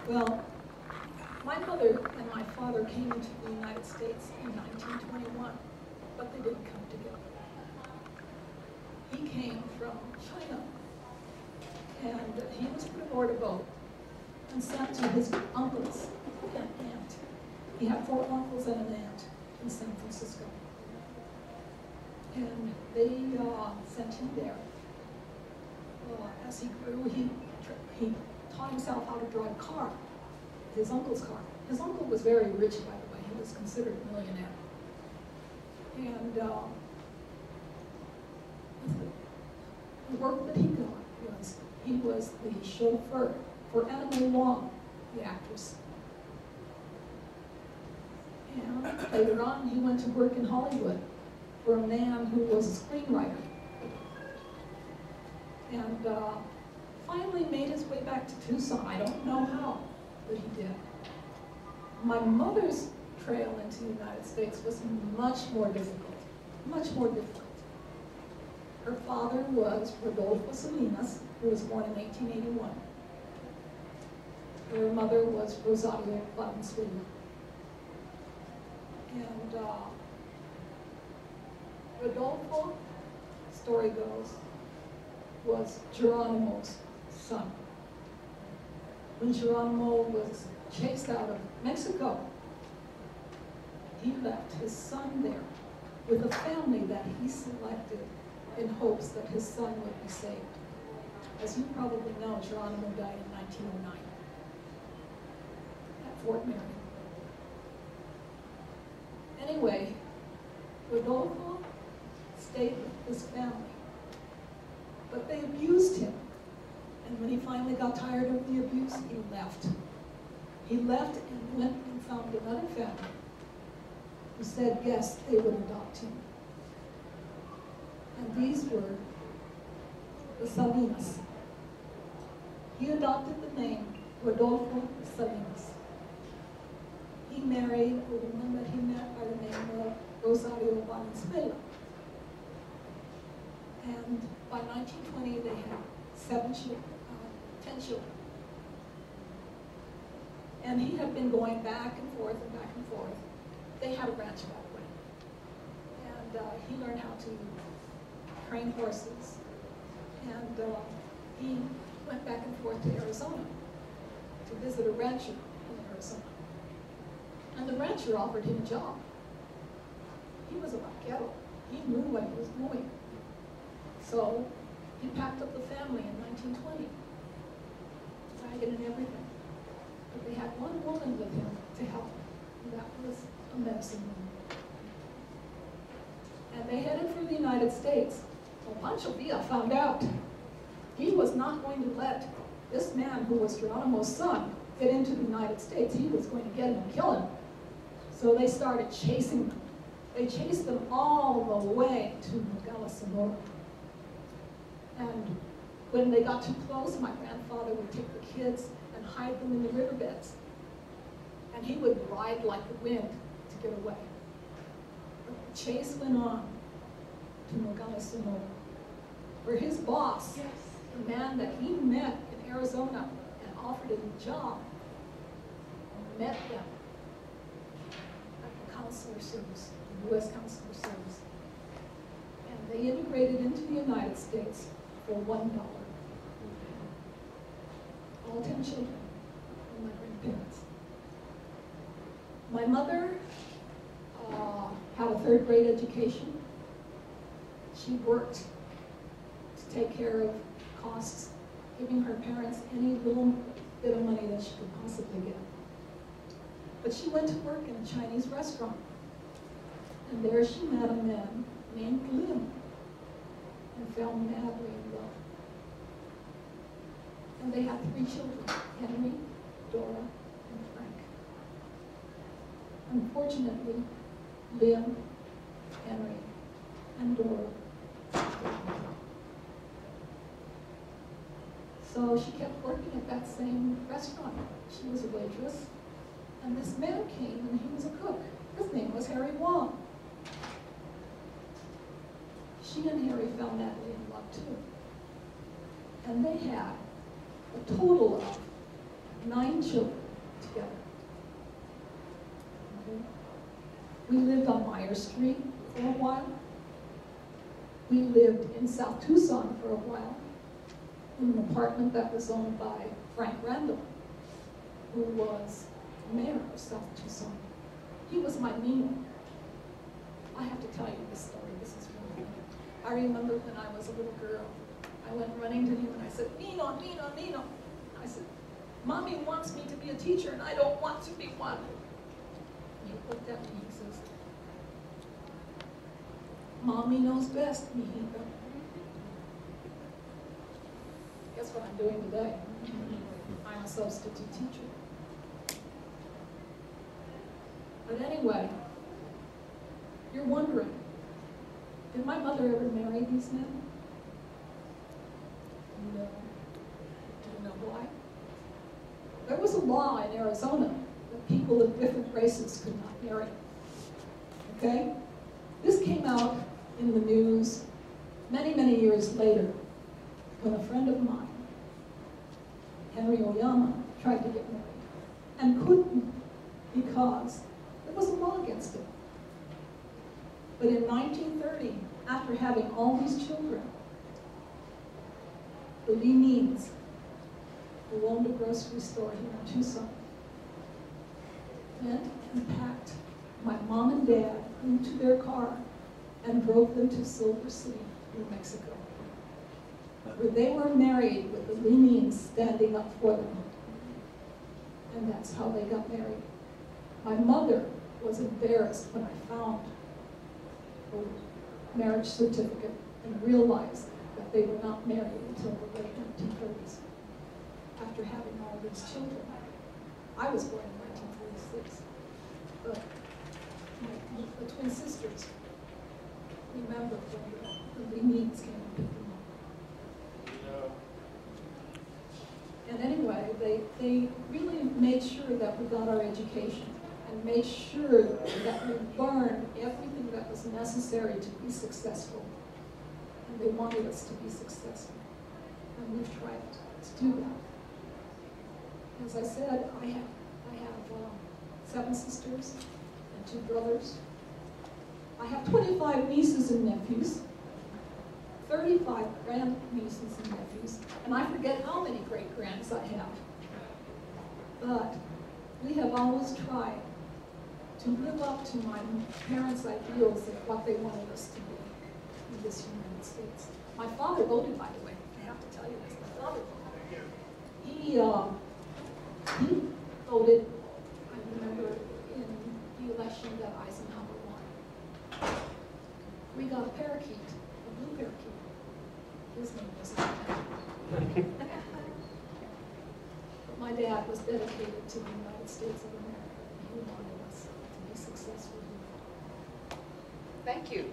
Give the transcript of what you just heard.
Well, my mother and my father came into the United States in 1921, but they didn't come together. He came from China, and he was put aboard a boat and sent to his uncles and aunt. He had 4 uncles and an aunt in San Francisco. And they sent him there. As he grew, he taught himself how to drive a car, his uncle's car. His uncle was very rich, by the way. He was considered a millionaire. And the work that he got was, he was the chauffeur for Anna May Wong, the actress. And later on, he went to work in Hollywood for a man who was a screenwriter. And finally made his way back to Tucson. I don't know how, but he did. My mother's trail into the United States was much more difficult, much more difficult. Her father was Rodolfo Salinas, who was born in 1881. Her mother was Rosario Valenzuela. And Rodolfo, story goes, was Geronimo's son. When Geronimo was chased out of Mexico, he left his son there with a family that he selected in hopes that his son would be saved. As you probably know, Geronimo died in 1909 at Fort Mary. Anyway, Rodolfo stayed with his family, but they abused him. And when he finally got tired of the abuse, he left. He left and went and found another family who said yes, they would adopt him. And these were the Salinas. He adopted the name Rodolfo Salinas. He married a woman that he met by the name of Rosario Valenzuela. And by 1920, they had 10 children. And he had been going back and forth and back and forth. They had a ranch, by the way. And he learned how to train horses. And he went back and forth to Arizona to visit a rancher in Arizona. And the rancher offered him a job. He was a vaquero. He knew what he was doing. So he packed up the family in 1920, wagon and everything. But they had one woman with him to help, and that was a medicine woman. And they headed for the United States. Well, Pancho Villa found out he was not going to let this man, who was Geronimo's son, get into the United States. He was going to get him and kill him. So they started chasing them. They chased them all the way to Nogales, Sonora. And when they got too close, my grandfather would take the kids and hide them in the riverbeds. And he would ride like the wind to get away. But the chase went on to Nogales, Sonora, where his boss, the man that he met in Arizona and offered him a job, met them at the consular service, the U.S. consular service. And they immigrated into the United States for $1. All 10 children and my grandparents. My mother had a 3rd grade education. She worked to take care of costs, giving her parents any little bit of money that she could possibly get. But she went to work in a Chinese restaurant. And there she met a man named Lim and fell madly in love. And they had 3 children, Henry, Dora, and Frank. Unfortunately, Lim, Henry, and Dora. So she kept working at that same restaurant. She was a waitress. And this man came, and he was a cook. His name was Harry Wong. She and Harry fell madly in love, too. And they had a total of 9 children together. Okay. We lived on Myers Street for a while. We lived in South Tucson for a while, in an apartment that was owned by Frank Randall, who was mayor of South Tucson. He was my Nino. I have to tell you this story. This is really funny. I remember when I was a little girl, I went running to him and I said, Nino, Nino, Nino. I said, Mommy wants me to be a teacher and I don't want to be one. And he looked at me and he says, Mommy knows best, mijito. Guess what I'm doing today? I'm a substitute teacher. But anyway, you're wondering, did my mother ever marry these men? No. Do you know why? There was a law in Arizona that people of different races could not marry. Okay? This came out in the news many, many years later when a friend of mine, Henry Oyama, tried to get married and couldn't because there was a law against it. But in 1930, after having all these children, the Lee Means, who owned a grocery store here in Tucson, went and packed my mom and dad into their car and drove them to Silver City, New Mexico, where they were married with the Lee Means standing up for them. And that's how they got married. My mother was embarrassed when I found her marriage certificate and realized that they were not married until the late 1930s, after having all these children. I was born in 1946, but the twin sisters remember when the Lee Means came and picked them up. And anyway, they really made sure that we got our education and made sure that we learned everything that was necessary to be successful. And they wanted us to be successful. And we've tried to do that. As I said, I have 7 sisters and 2 brothers. I have 25 nieces and nephews, 35 grandnieces and nephews, and I forget how many great-grands I have. But we have always tried to live up to my parents' ideals of what they wanted us to be in this United States. My father voted, by the way. I have to tell you this. My father voted. He voted, I remember, in the election that Eisenhower won. We got a parakeet, a blue parakeet. His name was But my dad was dedicated to the United States of America. He wanted us to be successful. Thank you.